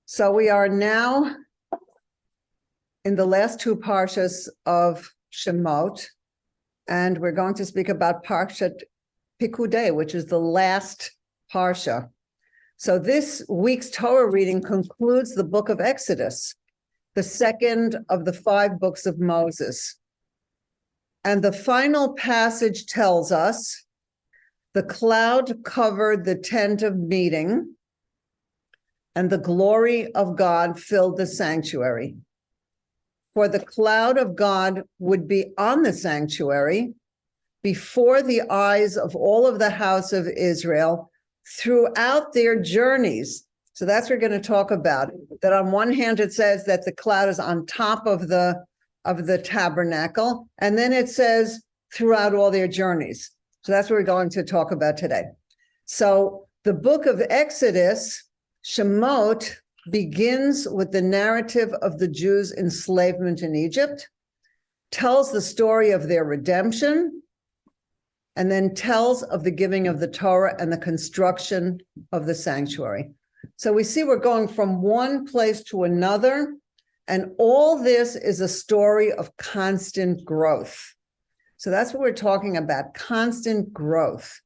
So we are now in the last two parshas of Shemot, and we're going to speak about Parsha Pekudei, which is the last parsha. So this week's Torah reading concludes the book of Exodus, the second of the 5 books of Moses. And the final passage tells us, the cloud covered the tent of meeting, and the glory of God filled the sanctuary. For the cloud of God would be on the sanctuary before the eyes of all of the house of Israel throughout their journeys. So that's what we're going to talk about. That on one hand, it says that the cloud is on top of the tabernacle, and then it says throughout all their journeys. So that's what we're going to talk about today. So the book of Exodus, Shemot, begins with the narrative of the Jews' enslavement in Egypt, tells the story of their redemption, and then tells of the giving of the Torah and the construction of the sanctuary. So we see we're going from one place to another, and all this is a story of constant growth. So that's what we're talking about, constant growth.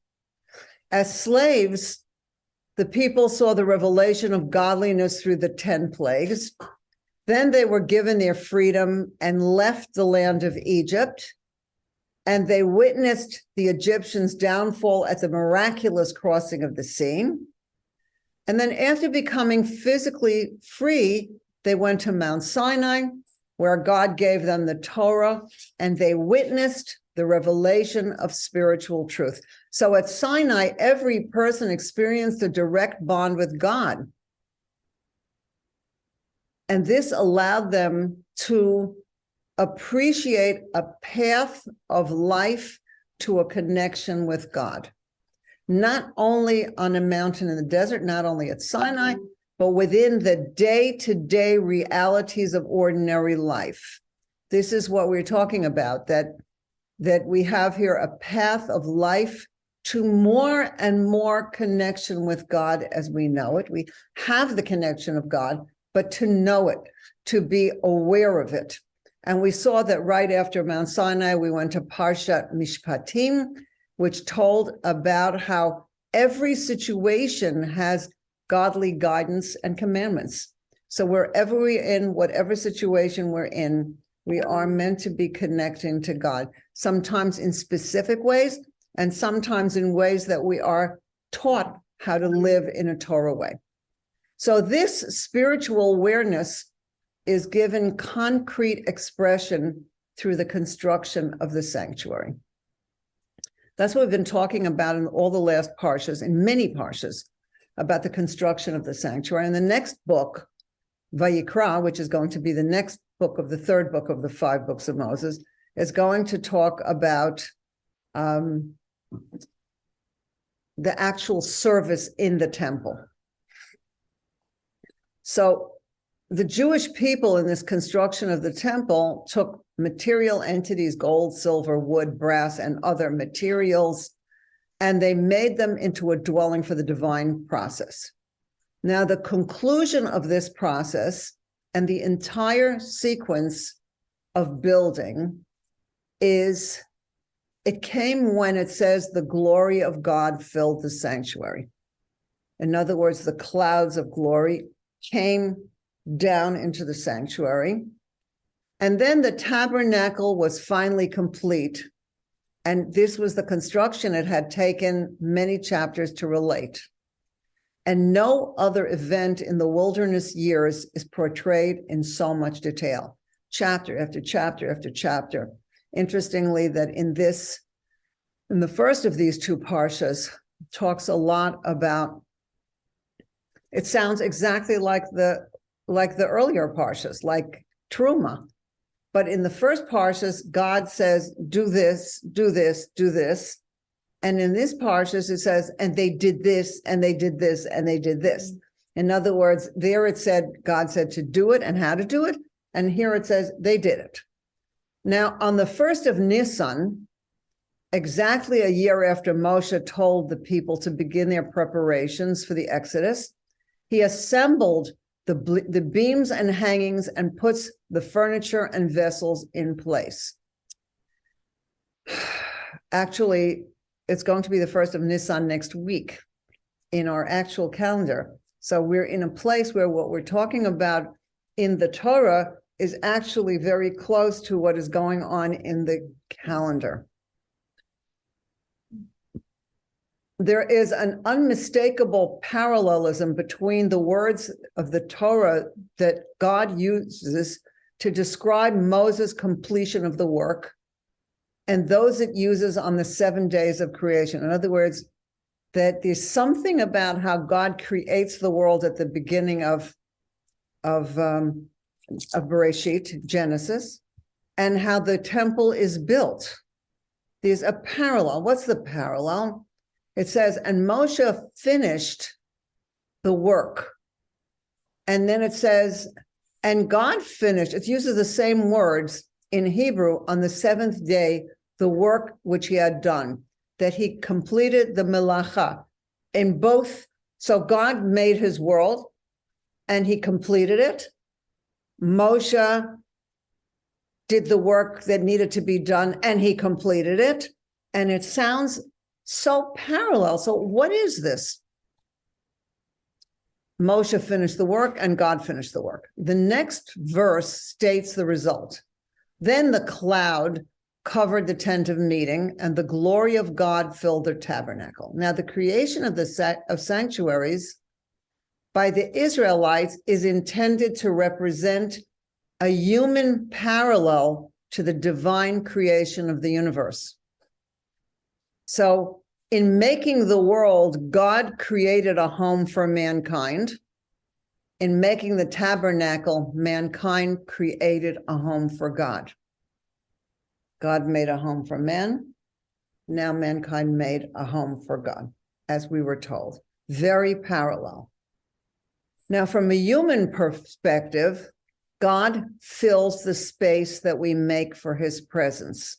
As slaves, the people saw the revelation of godliness through the 10 plagues. Then they were given their freedom and left the land of Egypt. And they witnessed the Egyptians' downfall at the miraculous crossing of the sea. And then after becoming physically free, they went to Mount Sinai, where God gave them the Torah, and they witnessed the revelation of spiritual truth. So at Sinai, every person experienced a direct bond with God. And this allowed them to appreciate a path of life to a connection with God. Not only on a mountain in the desert, not only at Sinai, but within the day-to-day realities of ordinary life. This is what we're talking about, that we have here a path of life to more and more connection with God as we know it. We have the connection of God, but to know it, to be aware of it. And we saw that right after Mount Sinai, we went to Parsha Mishpatim, which told about how every situation has godly guidance and commandments. So wherever we're in, whatever situation we're in, we are meant to be connecting to God, sometimes in specific ways, and sometimes in ways that we are taught how to live in a Torah way. So this spiritual awareness is given concrete expression through the construction of the sanctuary. That's what we've been talking about in all the last parshas, in many parshas, about the construction of the sanctuary. And the next book, Vayikra, which is going to be the next book of the third book of the 5 books of Moses, is going to talk about the actual service in the temple. So the Jewish people in this construction of the temple took material entities, gold, silver, wood, brass, and other materials, and they made them into a dwelling for the divine process. Now, the conclusion of this process and the entire sequence of building is, it came when it says the glory of God filled the sanctuary. In other words, the clouds of glory came down into the sanctuary. And then the tabernacle was finally complete. And this was the construction it had taken many chapters to relate. And no other event in the wilderness years is portrayed in so much detail, chapter after chapter after chapter. Interestingly, that in the first of these 2 parshas, talks a lot about, it sounds exactly like the earlier parshas, like Truma. But in the first parshas, God says, do this, do this, do this. And in this parshas, it says, and they did this, and they did this, and they did this. In other words, there it said, God said to do it and how to do it. And here it says, they did it. Now, on the 1st of Nisan, exactly a year after Moshe told the people to begin their preparations for the Exodus, he assembled the beams and hangings and puts the furniture and vessels in place. Actually, it's going to be the first of Nisan next week in our actual calendar. So we're in a place where what we're talking about in the Torah is actually very close to what is going on in the calendar. There is an unmistakable parallelism between the words of the Torah that God uses to describe Moses' completion of the work and those it uses on the 7 days of creation. In other words, that there's something about how God creates the world at the beginning of Bereshit, Genesis, and how the temple is built. There's a parallel. What's the parallel? It says, and Moshe finished the work. And then it says, and God finished. It uses the same words in Hebrew on the seventh day, the work which he had done, that he completed the melacha in both. So God made his world and he completed it. Moshe did the work that needed to be done and he completed it. And it sounds so parallel. So what is this? Moshe finished the work and God finished the work. The next verse states the result. Then the cloud covered the tent of meeting and the glory of God filled the tabernacle. Now the creation of sanctuaries by the Israelites is intended to represent a human parallel to the divine creation of the universe. So in making the world, God created a home for mankind. In making the tabernacle, mankind created a home for God. God made a home for man. Now mankind made a home for God, as we were told. Very parallel. Now, from a human perspective, God fills the space that we make for his presence.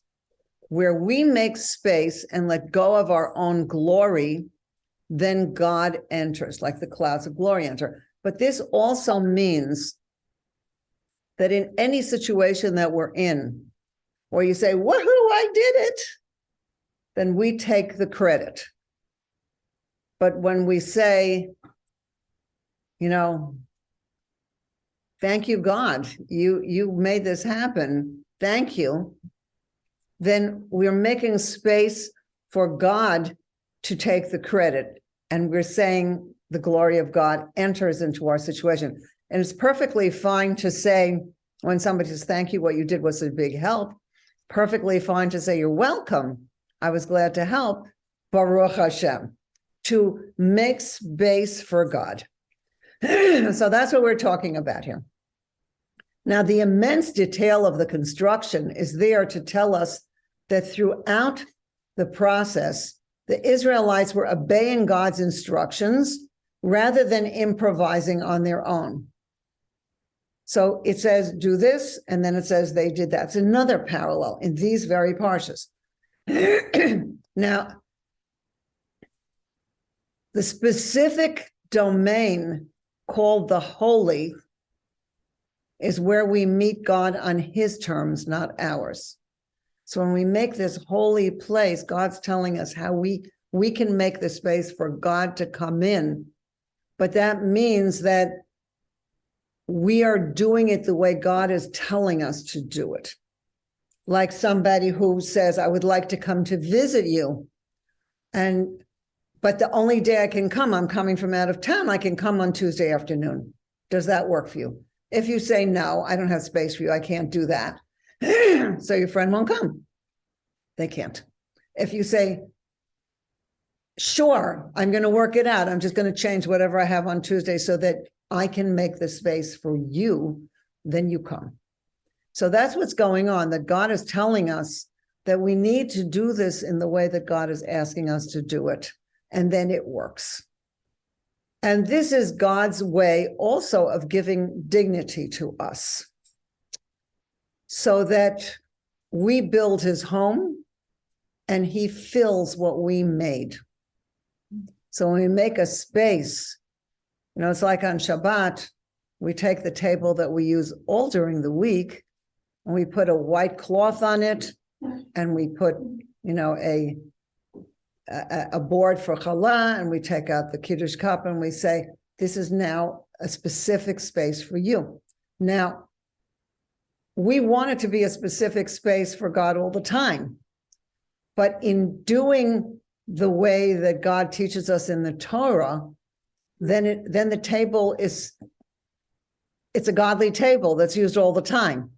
Where we make space and let go of our own glory, then God enters, like the clouds of glory enter. But this also means that in any situation that we're in, where you say, woohoo, I did it, then we take the credit. But when we say, thank you, God, you made this happen, thank you, then we're making space for God to take the credit. And we're saying the glory of God enters into our situation. And it's perfectly fine to say, when somebody says, thank you, what you did was a big help, perfectly fine to say, you're welcome. I was glad to help. Baruch Hashem, to make space for God. So that's what we're talking about here. Now, the immense detail of the construction is there to tell us that throughout the process, the Israelites were obeying God's instructions rather than improvising on their own. So it says, do this, and then it says they did that. It's another parallel in these very parshas. Now, the specific domain called the holy is where we meet God on his terms, not ours. So when we make this holy place, God's telling us how we can make the space for God to come in. But that means that we are doing it the way God is telling us to do it. Like somebody who says, I would like to come to visit you. But the only day I can come, I'm coming from out of town, I can come on Tuesday afternoon. Does that work for you? If you say, no, I don't have space for you, I can't do that. So your friend won't come. They can't. If you say, sure, I'm going to work it out. I'm just going to change whatever I have on Tuesday so that I can make the space for you, then you come. So that's what's going on, that God is telling us that we need to do this in the way that God is asking us to do it. And then it works. And this is God's way also of giving dignity to us, so that we build his home and he fills what we made. So when we make a space, it's like on Shabbat, we take the table that we use all during the week, and we put a white cloth on it, and we put, a board for challah, and we take out the kiddush cup, and we say, this is now a specific space for you. Now, we want it to be a specific space for God all the time. But in doing the way that God teaches us in the Torah, then the table it's a godly table that's used all the time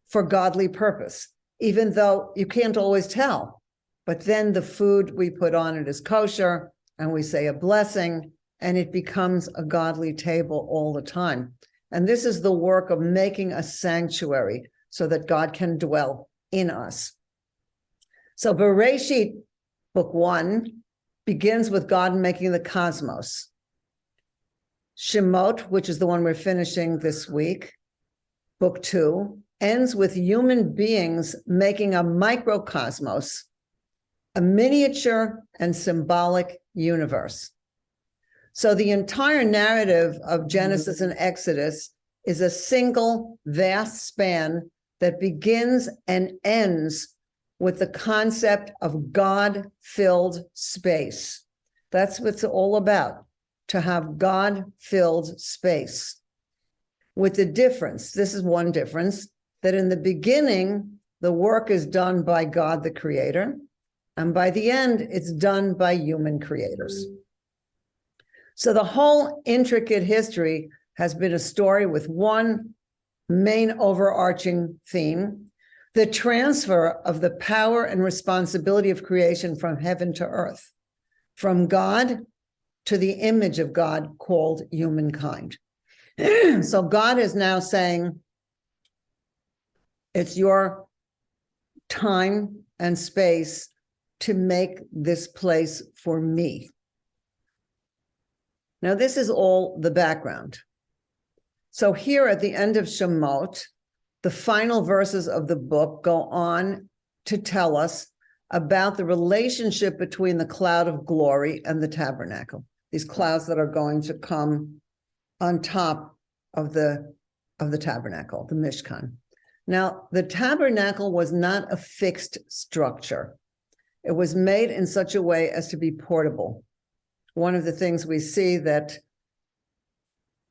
for godly purpose, even though you can't always tell. But then the food we put on it is kosher, and we say a blessing, and it becomes a godly table all the time. And this is the work of making a sanctuary so that God can dwell in us. So Bereshit, book 1, begins with God making the cosmos. Shemot, which is the one we're finishing this week, book 2, ends with human beings making a microcosmos, a miniature and symbolic universe. So the entire narrative of Genesis and Exodus is a single vast span that begins and ends with the concept of God-filled space. That's what it's all about, to have God-filled space. With the difference, this is one difference, that in the beginning, the work is done by God, the creator, and by the end, it's done by human creators. So the whole intricate history has been a story with one main overarching theme, the transfer of the power and responsibility of creation from heaven to earth, from God to the image of God called humankind. So God is now saying, it's your time and space to make this place for me. Now, this is all the background. So here at the end of Shemot, the final verses of the book go on to tell us about the relationship between the cloud of glory and the tabernacle, these clouds that are going to come on top of the tabernacle, the Mishkan. Now, the tabernacle was not a fixed structure. It was made in such a way as to be portable. One of the things we see that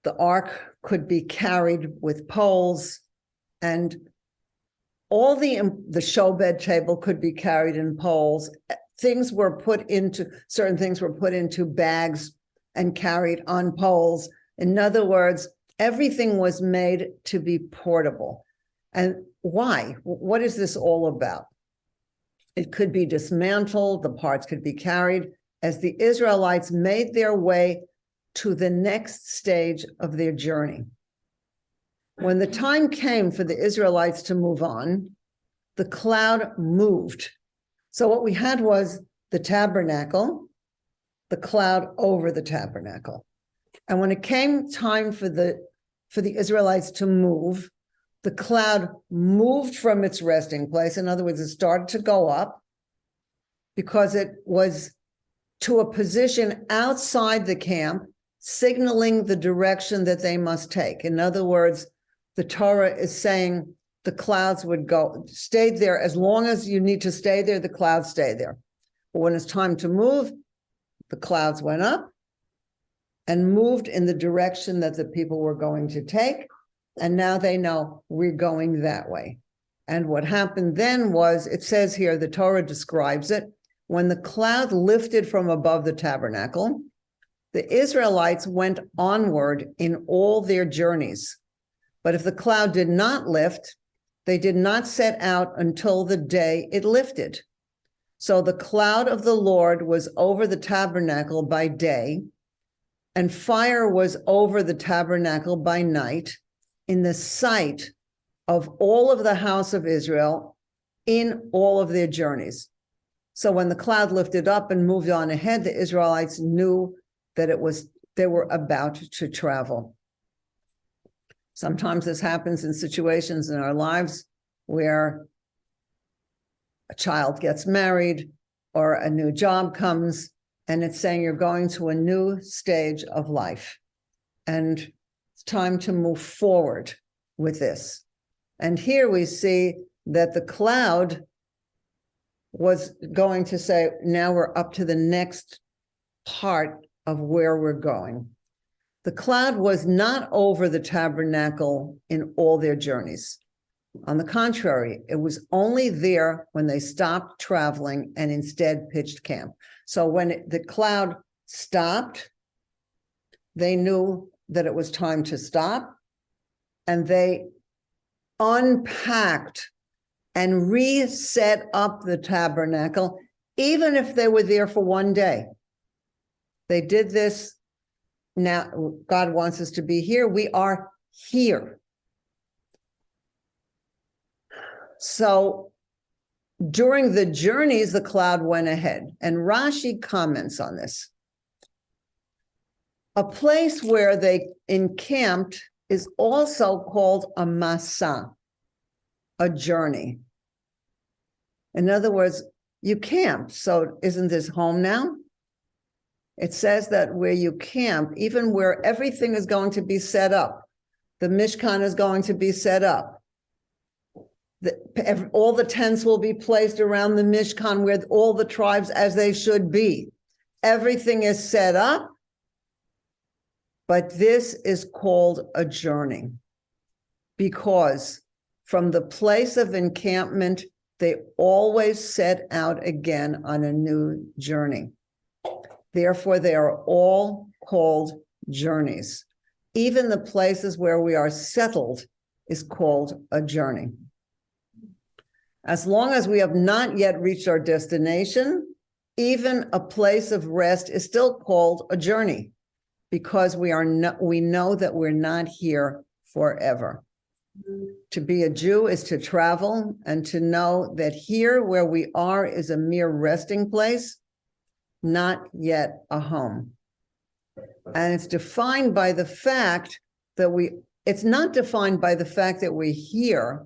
the ark could be carried with poles, and all the showbed table could be carried in poles. Certain things were put into bags and carried on poles. In other words, everything was made to be portable. And why? What is this all about? It could be dismantled, the parts could be carried as the Israelites made their way to the next stage of their journey. When the time came for the Israelites to move on, the cloud moved. So what we had was the tabernacle, the cloud over the tabernacle. And when it came time for the Israelites to move, the cloud moved from its resting place. In other words, it started to go up because it was to a position outside the camp, signaling the direction that they must take. In other words, the Torah is saying the clouds would stay there. As long as you need to stay there, the clouds stay there. But when it's time to move, the clouds went up and moved in the direction that the people were going to take. And now they know we're going that way. And what happened then was, it says here, the Torah describes it, when the cloud lifted from above the tabernacle, the Israelites went onward in all their journeys. But if the cloud did not lift, they did not set out until the day it lifted. So the cloud of the Lord was over the tabernacle by day, and fire was over the tabernacle by night, in the sight of all of the house of Israel in all of their journeys. So when the cloud lifted up and moved on ahead, the Israelites knew that they were about to travel. Sometimes this happens in situations in our lives where a child gets married or a new job comes, and it's saying you're going to a new stage of life. And it's time to move forward with this. And here we see that the cloud was going to say, now we're up to the next part of where we're going. The cloud was not over the tabernacle in all their journeys. On the contrary, it was only there when they stopped traveling and instead pitched camp. So when the cloud stopped, they knew that it was time to stop, and they unpacked and reset up the tabernacle, even if they were there for one day. They did this. Now, God wants us to be here. We are here. So during the journeys, the cloud went ahead, and Rashi comments on this. A place where they encamped is also called a masa, a journey. In other words, you camped, so isn't this home now? It says that where you camp, even where everything is going to be set up, the Mishkan is going to be set up. All the tents will be placed around the Mishkan with all the tribes as they should be. Everything is set up, but this is called a journey because from the place of encampment, they always set out again on a new journey. Therefore, they are all called journeys. Even the places where we are settled is called a journey. As long as we have not yet reached our destination, even a place of rest is still called a journey because we know that we're not here forever. To be a Jew is to travel and to know that here where we are is a mere resting place, not yet a home. And it's defined by the fact that it's not defined by the fact that we're here,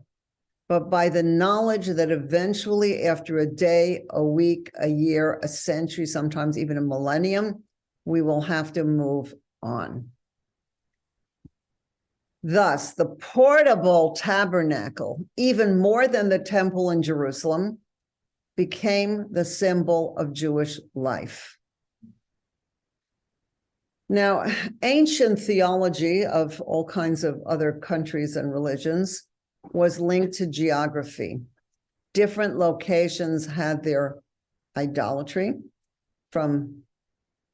but by the knowledge that eventually after a day, a week, a year, a century, sometimes even a millennium, we will have to move on. Thus, the portable tabernacle, even more than the temple in Jerusalem, became the symbol of Jewish life. Now, ancient theology of all kinds of other countries and religions was linked to geography. Different locations had their idolatry. From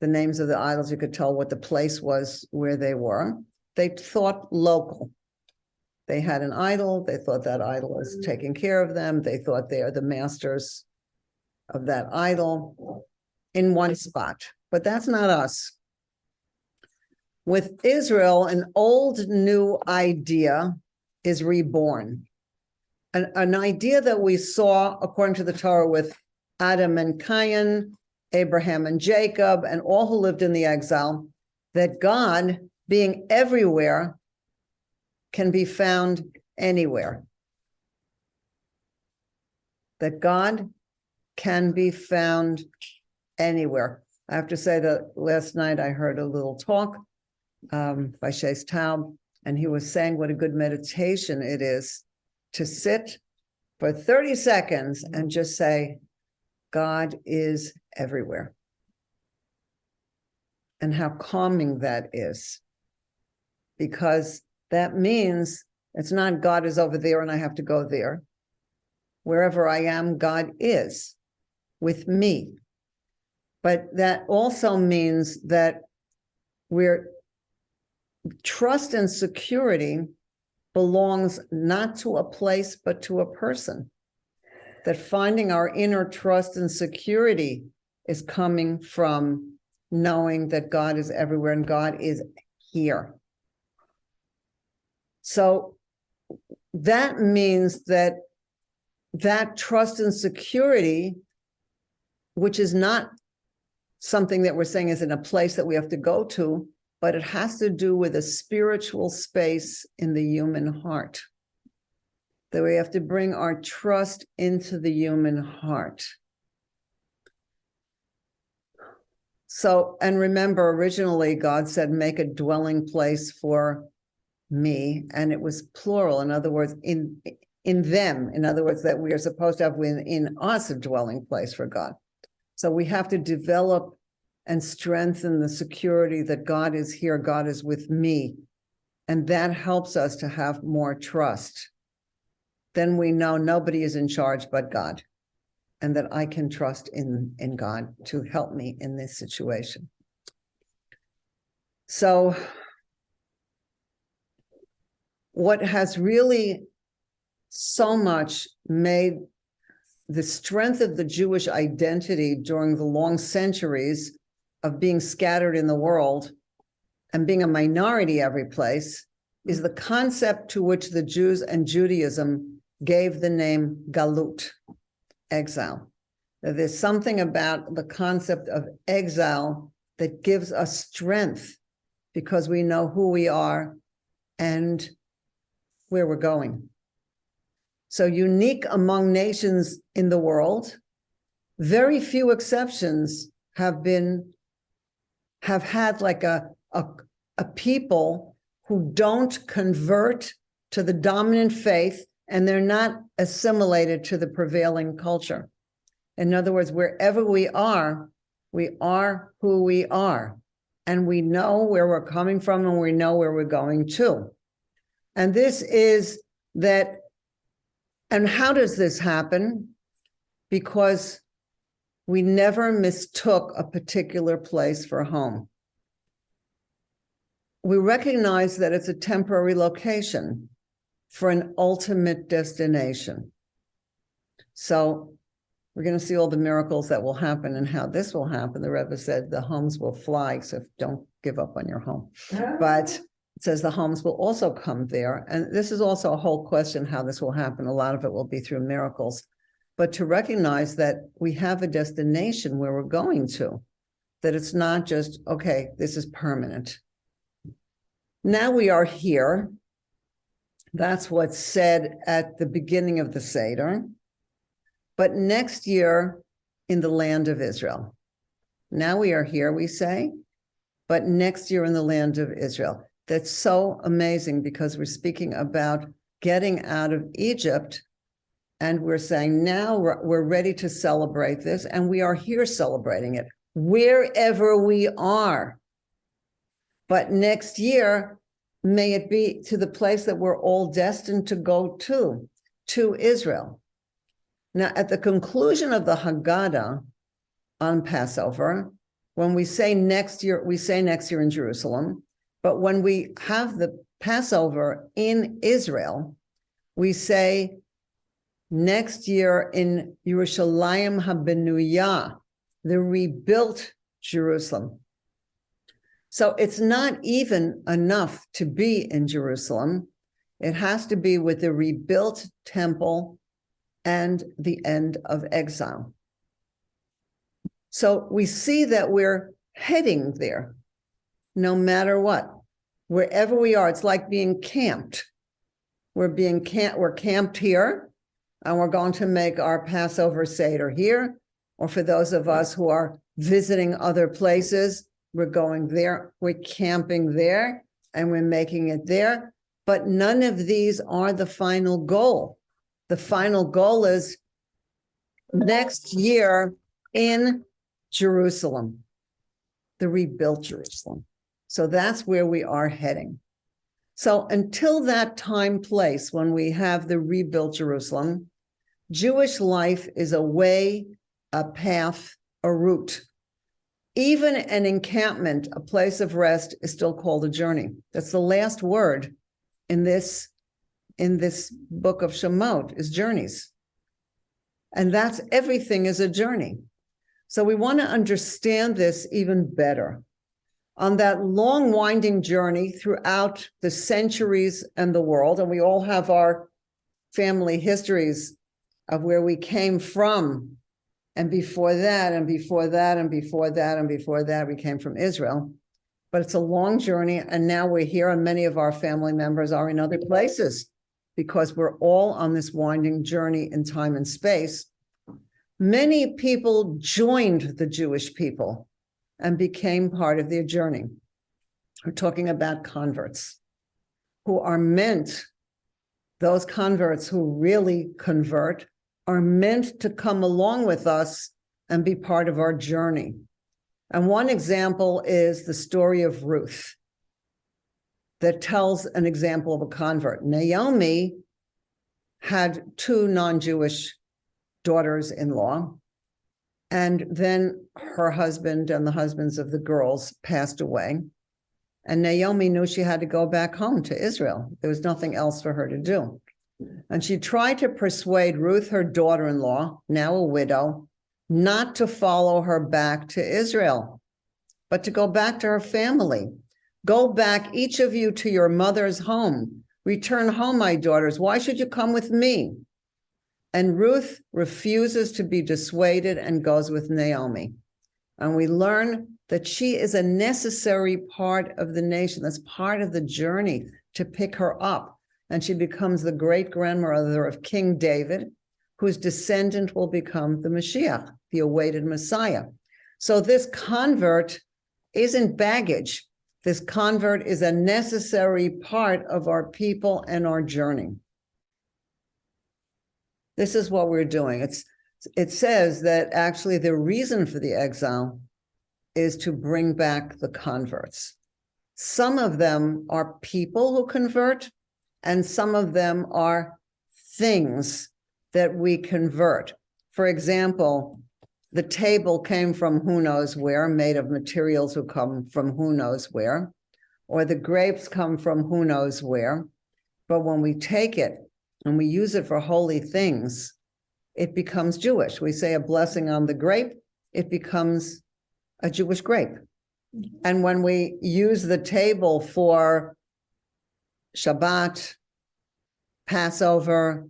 the names of the idols, you could tell what the place was where they were. They thought local. They had an idol. They thought that idol was taking care of them. They thought they are the masters of that idol in one spot. But that's not us. With Israel, an old new idea is reborn. An idea that we saw, according to the Torah, with Adam and Cain, Abraham and Jacob, and all who lived in the exile, that God, being everywhere, can be found anywhere. That God can be found anywhere. I have to say that last night I heard a little talk by Shais Taub, and he was saying what a good meditation it is to sit for 30 seconds and just say, God is everywhere. And how calming that is. Because that means it's not God is over there and I have to go there. Wherever I am, God is with me. But that also means that trust and security belongs not to a place, but to a person. That finding our inner trust and security is coming from knowing that God is everywhere and God is here. So that means that trust and security, which is not something that we're saying is in a place that we have to go to, but it has to do with a spiritual space in the human heart. That we have to bring our trust into the human heart. So, and remember, originally God said, make a dwelling place for me, and it was plural. In other words, in them, in other words, that we are supposed to have within us a dwelling place for God. So we have to develop and strengthen the security that God is here, God is with me. And that helps us to have more trust. Then we know nobody is in charge but God, and that I can trust in God to help me in this situation. So what has really so much made the strength of the Jewish identity during the long centuries of being scattered in the world and being a minority every place is the concept to which the Jews and Judaism gave the name galut, exile. There's something about the concept of exile that gives us strength because we know who we are and where we're going. So unique among nations in the world, very few exceptions have had like a people who don't convert to the dominant faith, and they're not assimilated to the prevailing culture. In other words, wherever we are who we are, and we know where we're coming from and we know where we're going to. And this is that, and how does this happen? Because we never mistook a particular place for home. We recognize that it's a temporary location for an ultimate destination. So we're going to see all the miracles that will happen and how this will happen. The Rebbe said the homes will fly, so don't give up on your home. But it says the homes will also come there. And this is also a whole question how this will happen. A lot of it will be through miracles. But to recognize that we have a destination where we're going to, that it's not just, okay, this is permanent. Now we are here. That's what's said at the beginning of the Seder. But next year in the land of Israel. Now we are here, we say, but next year in the land of Israel. That's so amazing because we're speaking about getting out of Egypt, and we're saying now we're ready to celebrate this, and we are here celebrating it wherever we are. But next year, may it be to the place that we're all destined to go to Israel. Now, at the conclusion of the Haggadah on Passover, when we say next year in Jerusalem, but when we have the Passover in Israel, we say next year in Yerushalayim HaBenuyah, the rebuilt Jerusalem. So it's not even enough to be in Jerusalem. It has to be with the rebuilt temple and the end of exile. So we see that we're heading there, no matter what. Wherever we are, it's like being camped. We're camped here, and we're going to make our Passover Seder here. Or for those of us who are visiting other places, we're going there, we're camping there, and we're making it there. But none of these are the final goal. The final goal is next year in Jerusalem, the rebuilt Jerusalem. So that's where we are heading. So until that time, place, when we have the rebuilt Jerusalem, Jewish life is a way, a path, a route. Even an encampment, a place of rest, is still called a journey. That's the last word in this book of Shemot, is journeys. And that's everything is a journey. So we want to understand this even better. On that long winding journey throughout the centuries and the world, and we all have our family histories of where we came from, and before that, and before that, and before that, and before that, we came from Israel. But it's a long journey, and now we're here, and many of our family members are in other places because we're all on this winding journey in time and space. Many people joined the Jewish people and became part of their journey. We're talking about converts who are meant, those converts who really convert, are meant to come along with us and be part of our journey. And one example is the story of Ruth that tells an example of a convert. Naomi had 2 non-Jewish daughters-in-law, and then her husband and the husbands of the girls passed away. And Naomi knew she had to go back home to Israel. There was nothing else for her to do. And she tried to persuade Ruth, her daughter-in-law, now a widow, not to follow her back to Israel, but to go back to her family. Go back, each of you, to your mother's home. Return home, my daughters. Why should you come with me? And Ruth refuses to be dissuaded and goes with Naomi. And we learn that she is a necessary part of the nation. That's part of the journey to pick her up. And she becomes the great-grandmother of King David, whose descendant will become the Mashiach, the awaited Messiah. So this convert isn't baggage. This convert is a necessary part of our people and our journey. This is what we're doing. It says that actually the reason for the exile is to bring back the converts. Some of them are people who convert, and some of them are things that we convert. For example, the table came from who knows where, made of materials who come from who knows where, or the grapes come from who knows where. But when we take it and we use it for holy things, it becomes Jewish. We say a blessing on the grape, it becomes a Jewish grape. And when we use the table for Shabbat, Passover,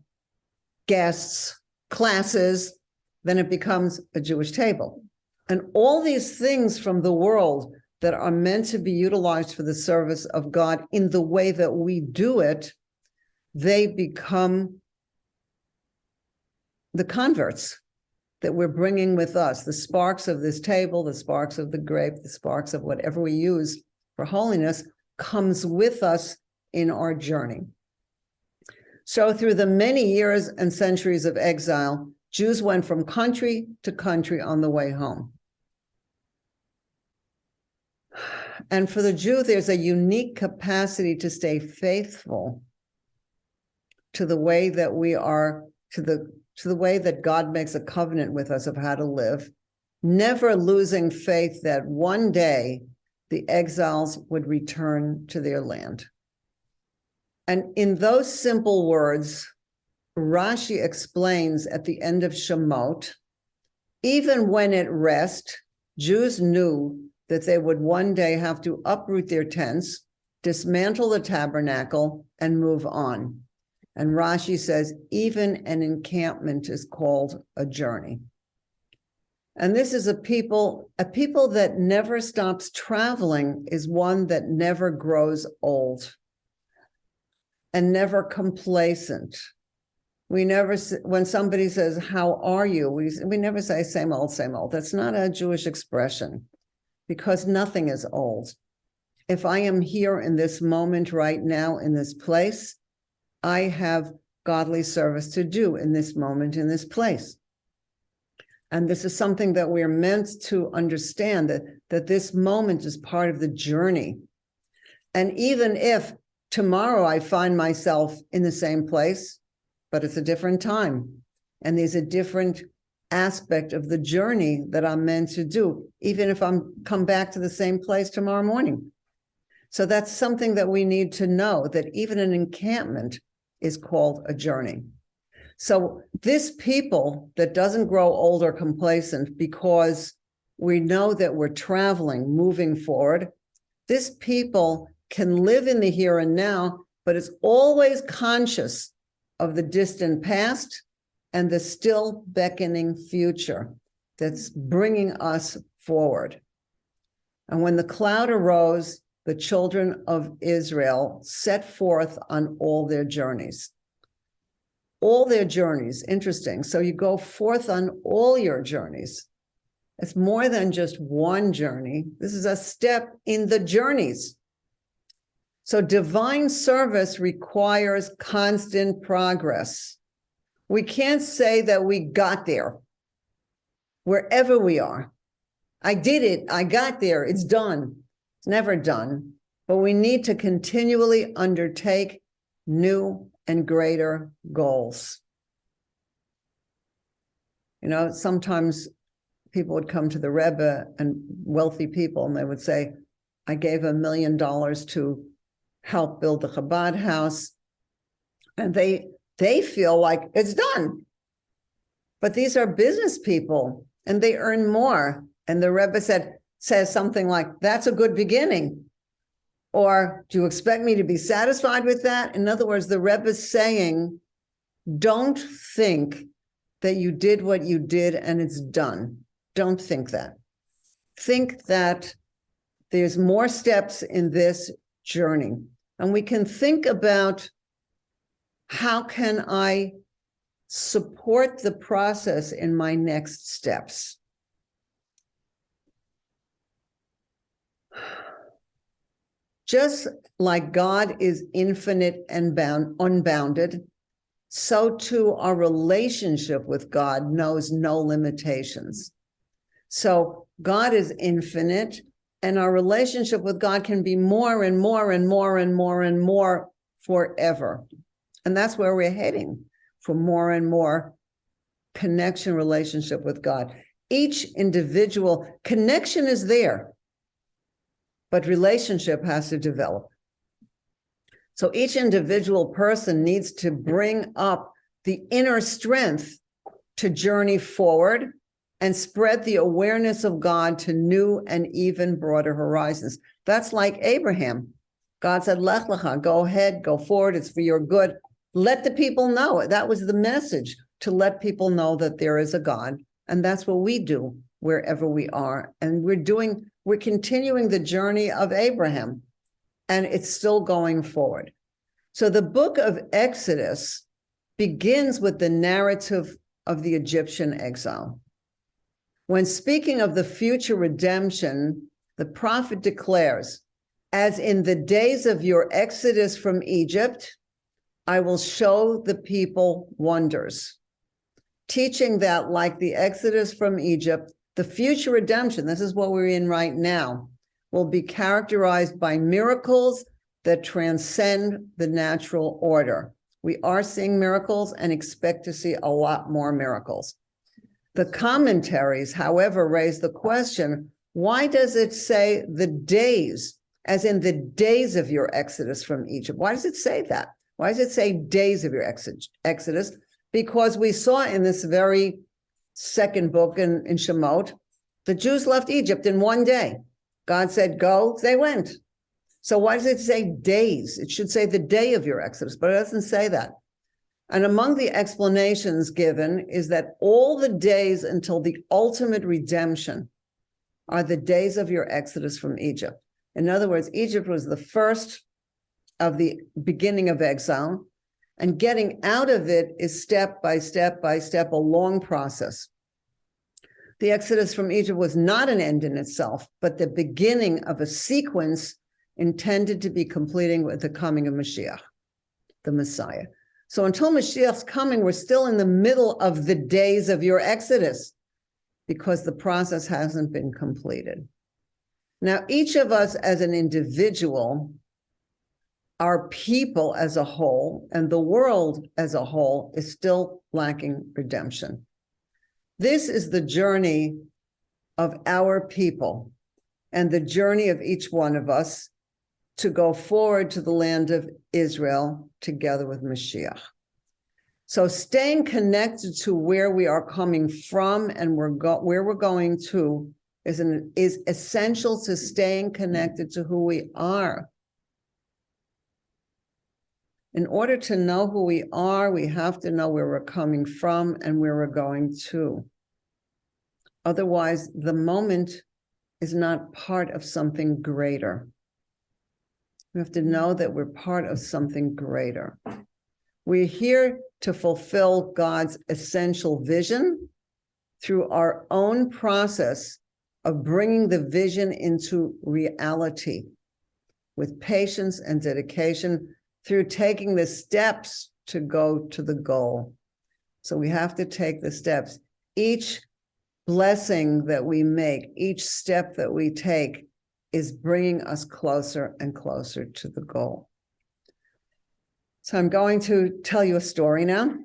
guests, classes, then it becomes a Jewish table. And all these things from the world that are meant to be utilized for the service of God in the way that we do it, they become the converts that we're bringing with us, the sparks of this table, the sparks of the grape, the sparks of whatever we use for holiness comes with us in our journey. So through the many years and centuries of exile, Jews went from country to country on the way home. And for the Jew, there's a unique capacity to stay faithful to the way that we are, to the way that God makes a covenant with us of how to live, never losing faith that one day the exiles would return to their land. And in those simple words, Rashi explains at the end of Shemot, even when at rest, Jews knew that they would one day have to uproot their tents, dismantle the tabernacle, and move on. And Rashi says, even an encampment is called a journey. And this is a people that never stops traveling is one that never grows old and never complacent. We never, when somebody says, how are you? We never say same old, same old. That's not a Jewish expression because nothing is old. If I am here in this moment right now in this place, I have godly service to do in this moment, in this place. And this is something that we're meant to understand, that this moment is part of the journey. And even if tomorrow I find myself in the same place, but it's a different time, and there's a different aspect of the journey that I'm meant to do, even if I'm come back to the same place tomorrow morning. So that's something that we need to know, that even an encampment is called a journey. So this people that doesn't grow old or complacent because we know that we're traveling, moving forward, this people can live in the here and now, but is always conscious of the distant past and the still beckoning future that's bringing us forward. And when the cloud arose, the children of Israel set forth on all their journeys. All their journeys, interesting. So you go forth on all your journeys. It's more than just one journey. This is a step in the journeys. So divine service requires constant progress. We can't say that we got there wherever we are. I did it, I got there, it's done. It's never done. But we need to continually undertake new and greater goals. You know, sometimes people would come to the Rebbe, and wealthy people, and they would say, I gave $1 million to help build the Chabad house. And they feel like it's done. But these are business people, and they earn more. And the Rebbe says something like, that's a good beginning. Or, do you expect me to be satisfied with that? In other words, the Rebbe is saying, don't think that you did what you did and it's done. Don't think that. Think that there's more steps in this journey. And we can think about, how can I support the process in my next steps? Just like God is infinite and unbounded, so too our relationship with God knows no limitations. So God is infinite, and our relationship with God can be more and more and more and more and more forever. And that's where we're heading, for more and more connection, relationship with God. Each individual connection is there, but relationship has to develop. So each individual person needs to bring up the inner strength to journey forward and spread the awareness of God to new and even broader horizons. That's like Abraham. God said, Lech lecha, go ahead, go forward, it's for your good. Let the people know. That was the message, to let people know that there is a God. And that's what we do wherever we are. And we're continuing the journey of Abraham, and it's still going forward. So the book of Exodus begins with the narrative of the Egyptian exile. When speaking of the future redemption, the prophet declares, as in the days of your exodus from Egypt, I will show the people wonders. Teaching that, like the exodus from Egypt, the future redemption, this is what we're in right now, will be characterized by miracles that transcend the natural order. We are seeing miracles and expect to see a lot more miracles. The commentaries, however, raise the question, why does it say the days, as in the days of your exodus from Egypt? Why does it say that? Why does it say days of your exodus? Because we saw in this very second book in Shemot, the Jews left Egypt in one day. God said, go, they went. So why does it say days? It should say the day of your exodus, but it doesn't say that. And among the explanations given is that all the days until the ultimate redemption are the days of your exodus from Egypt. In other words, Egypt was the first of the beginning of exile, and getting out of it is step by step by step, a long process. The exodus from Egypt was not an end in itself, but the beginning of a sequence intended to be completing with the coming of Mashiach, the Messiah. So until Mashiach's coming, we're still in the middle of the days of your exodus, because the process hasn't been completed. Now, each of us as an individual, our people as a whole, and the world as a whole is still lacking redemption. This is the journey of our people and the journey of each one of us to go forward to the land of Israel together with Mashiach. So staying connected to where we are coming from and where we're going to is essential to staying connected to who we are. In order to know who we are, we have to know where we're coming from and where we're going to. Otherwise, the moment is not part of something greater. We have to know that we're part of something greater. We're here to fulfill God's essential vision through our own process of bringing the vision into reality. with patience and dedication through taking the steps to go to the goal. So we have to take the steps. Each blessing that we make, each step that we take is bringing us closer and closer to the goal. So I'm going to tell you a story now.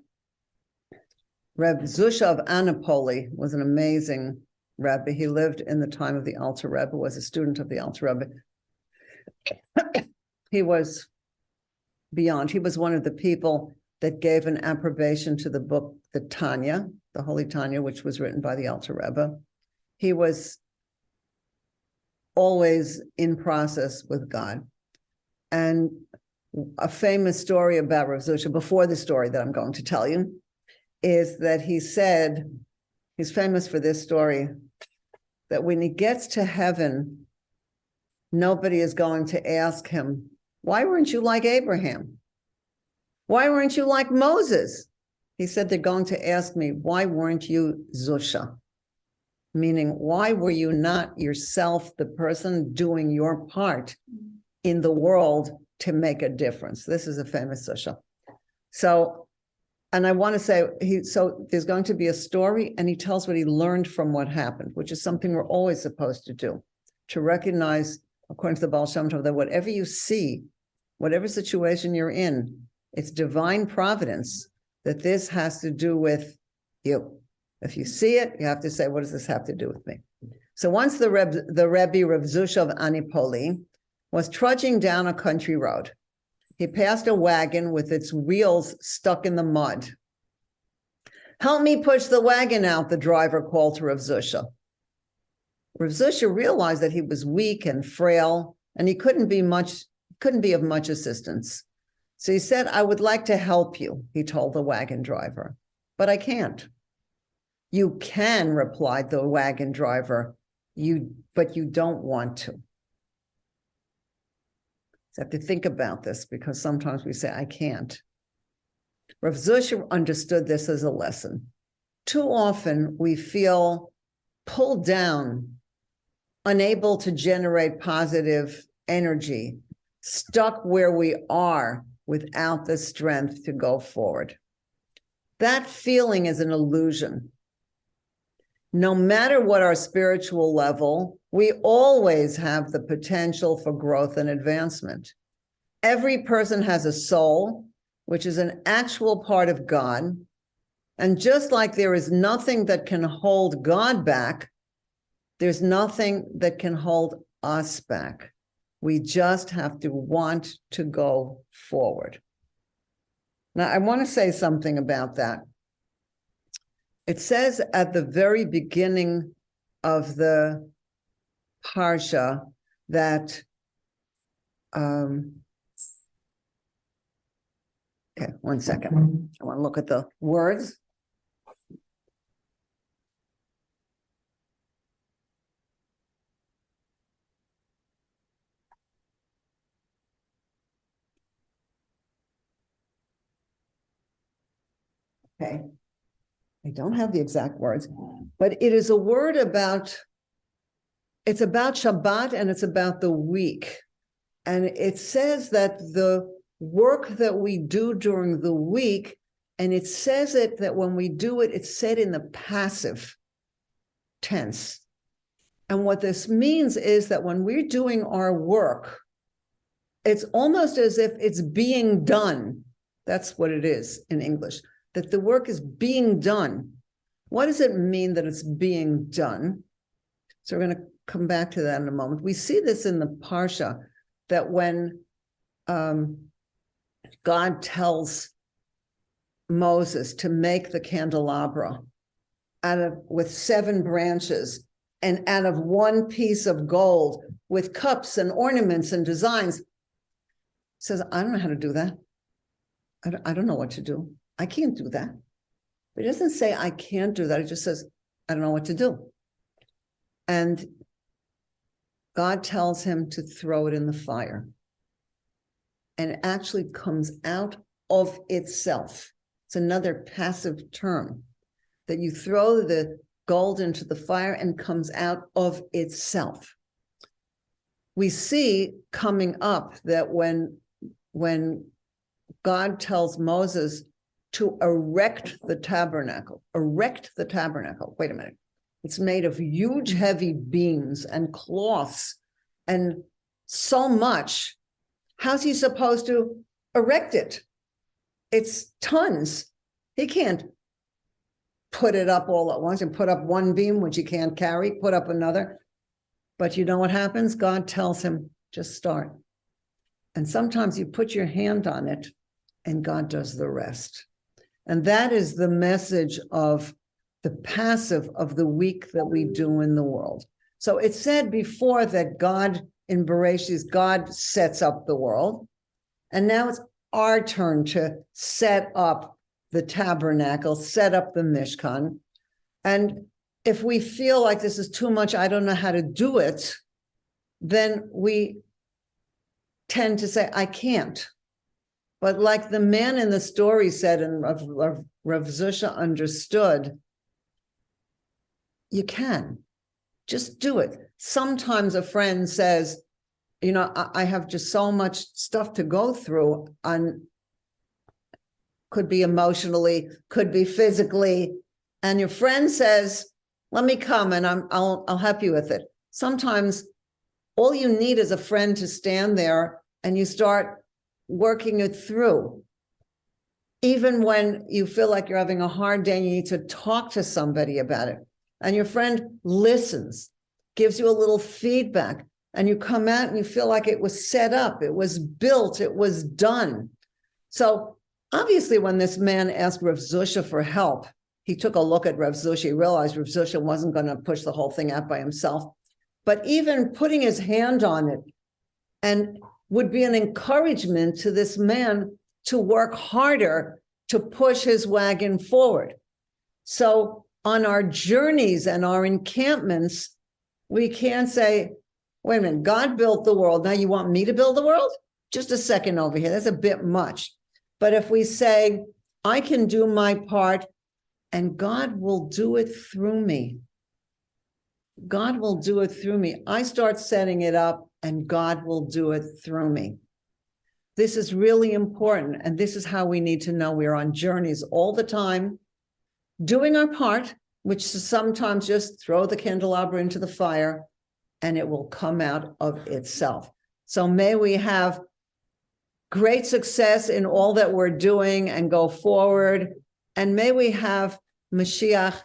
Reb Zusha of Anipoli was an amazing Rebbe. He lived in the time of the Alter Rebbe, was a student of the Alter Rebbe. He was beyond. He was one of the people that gave an approbation to the book, the Tanya, the Holy Tanya, which was written by the Alter Rebbe. He was always in process with God. And a famous story about Rav Zusha, before the story that I'm going to tell you, is that he said, he's famous for this story, that when he gets to heaven, nobody is going to ask him, why weren't you like Abraham? Why weren't you like Moses? He said, they're going to ask me, why weren't you Zusha? Meaning, why were you not yourself the person doing your part in the world to make a difference? This is a famous Zusha. So, and I want to say, so there's going to be a story, and he tells what he learned from what happened, which is something we're always supposed to do, to recognize, according to the Baal Shem Tov, that whatever you see, whatever situation you're in, it's divine providence that this has to do with you. If you see it, you have to say, what does this have to do with me? So once the Rebbe Rav Zusha of Anipoli was trudging down a country road, he passed a wagon with its wheels stuck in the mud. Help me push the wagon out, the driver called to Rav Zusha. Rav Zusha realized that he was weak and frail, and he couldn't be of much assistance. So he said, I would like to help you, he told the wagon driver, but I can't. You can, replied the wagon driver, but you don't want to. So I have to think about this, because sometimes we say, I can't. Rav Zusha understood this as a lesson. Too often we feel pulled down, unable to generate positive energy, stuck where we are without the strength to go forward. That feeling is an illusion. No matter what our spiritual level, we always have the potential for growth and advancement. Every person has a soul, which is an actual part of God. And just like there is nothing that can hold God back, there's nothing that can hold us back. We just have to want to go forward. Now, I want to say something about that. It says at the very beginning of the Parsha that, okay, one second. I want to look at the words. Okay. I don't have the exact words, but it is a word about, it's about Shabbat and it's about the week. And it says that the work that we do during the week, and it says it that when we do it, it's said in the passive tense. And what this means is that when we're doing our work, it's almost as if it's being done. That's what it is in English, that the work is being done. What does it mean that it's being done? So we're going to come back to that in a moment. We see this in the Parsha, that when God tells Moses to make the candelabra with 7 branches and out of one piece of gold with cups and ornaments and designs, says, I don't know how to do that. I don't know what to do. I can't do that. But it doesn't say I can't do that. It just says, I don't know what to do. And God tells him to throw it in the fire. And it actually comes out of itself. It's another passive term, that you throw the gold into the fire and comes out of itself. we see coming up that when God tells Moses to erect the tabernacle. Wait a minute. It's made of huge, heavy beams and cloths and so much. How's he supposed to erect it? It's tons. He can't put it up all at once and put up one beam, which he can't carry, put up another. But you know what happens? God tells him, just start. And sometimes you put your hand on it and God does the rest. And that is the message of the passive of the week that we do in the world. So it said before that God in Bereshit, God sets up the world. And now it's our turn to set up the tabernacle, set up the Mishkan. And if we feel like this is too much, I don't know how to do it, then we tend to say, I can't. But like the man in the story said, and Rav Zusha understood, you can. Just do it. Sometimes a friend says, you know, I have just so much stuff to go through on, could be emotionally, could be physically. And your friend says, let me come and I'll help you with it. Sometimes all you need is a friend to stand there and you start working it through. Even when you feel like you're having a hard day, you need to talk to somebody about it. And your friend listens, gives you a little feedback, and you come out and you feel like it was set up, it was built, it was done. So obviously when this man asked Rav Zusha for help, he took a look at Rav Zusha, he realized Rav Zusha wasn't going to push the whole thing out by himself. But even putting his hand on it and would be an encouragement to this man to work harder to push his wagon forward. So on our journeys and our encampments, we can't say, wait a minute, God built the world. Now you want me to build the world? Just a second over here. That's a bit much. But if we say, I can do my part and God will do it through me. God will do it through me. I start setting it up and God will do it through me. This is really important. And this is how we need to know we're on journeys all the time, doing our part, which is sometimes just throw the candelabra into the fire and it will come out of itself. So may we have great success in all that we're doing and go forward. And may we have Mashiach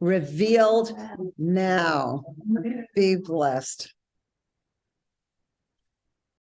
revealed now. Be blessed.